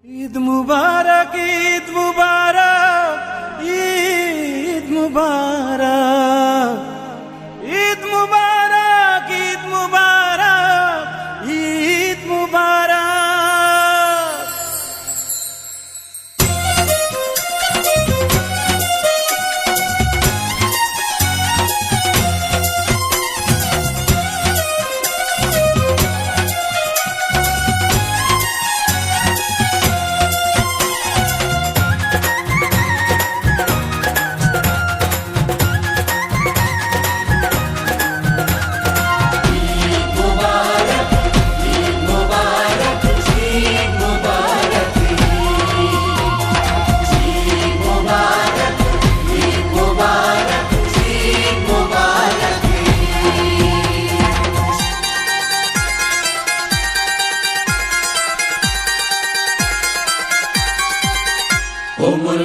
ঈদ মুবারক, ঈদ মুবারক, ঈদ মুবারক, ঈদ মুবারক, ঈদ মুবারক, ঈদ মুবারক।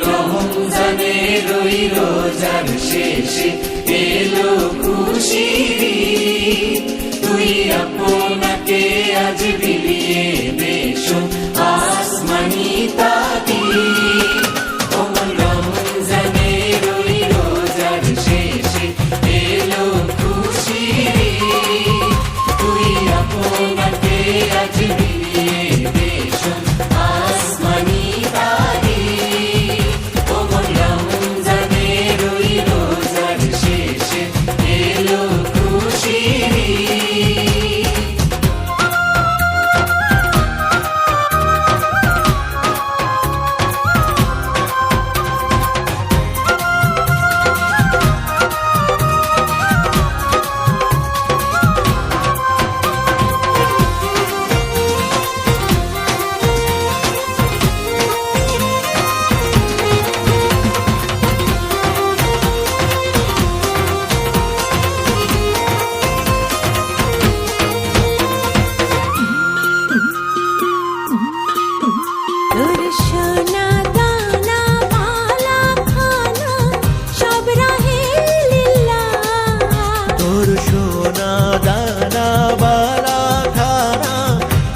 রমজানের ওই রোজার শেষে এলো খুশির ঈদ, তুই আপনাকে আজ বিলিয়ে বেশো আসমানি তাকিদ। রমজানের ওই রোজার শেষে এলো খুশির ঈদ, তুই আপনাকে আজ বিলিয়ে বেশো আসমানি তাকিদ।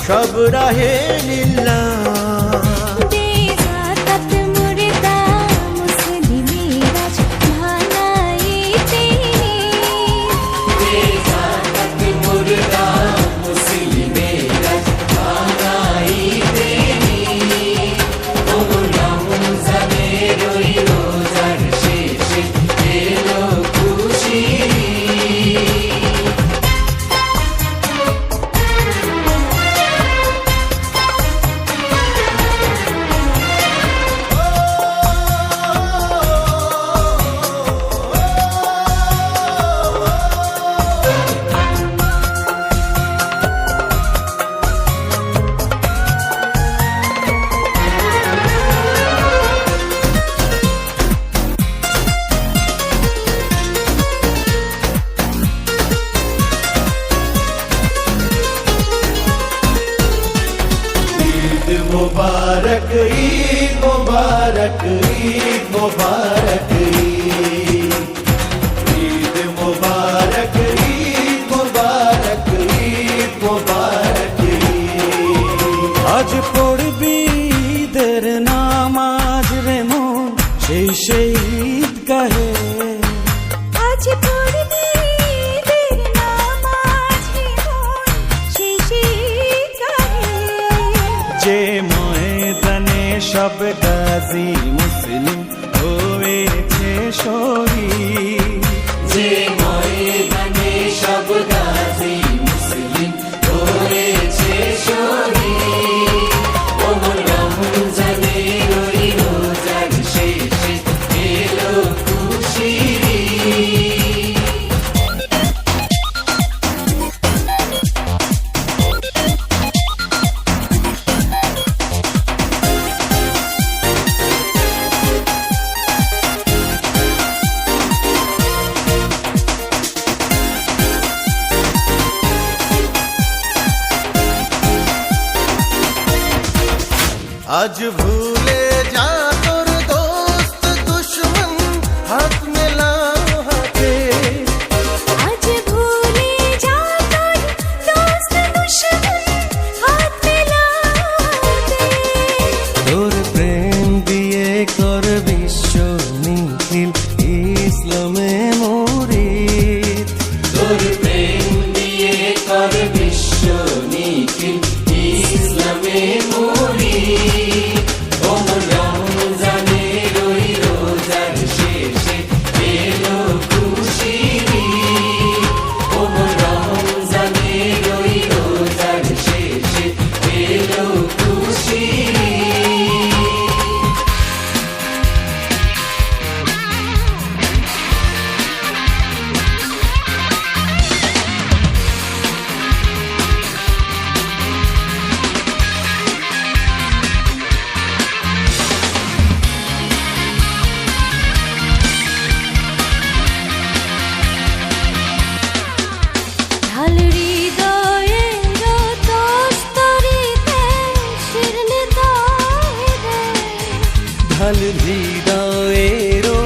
সব রাহে লিল্লাহ। मुबारक ईद मुबारक, ईद मुबारक, ईद मुबारक, ईद मुबारक, ईद मुबारक। আজ পড়বি ঈদের নামাজ রে মন, সেই সেই ঈদ গাহে। আজ পড়বি ঈদের নামাজ রে মন, সেই সেই ঈদ গাহে। যে ময়দানে সব গাজী মুসলিম হয়েছে শহীদ, যে ময়দানে সব গাজী মুসলিম হয়েছে শহীদ। রমজানের ওই রোজার শেষে এলো খুশির ঈদ। আজ ভুলে যা তোর দোস্ত দুশ্মন, হাত মেলাও হাতে। আজ ভুলে যা তোর দোস্ত দুশ্মন, হাত মেলাতে। বেহাল হৃদয়েরও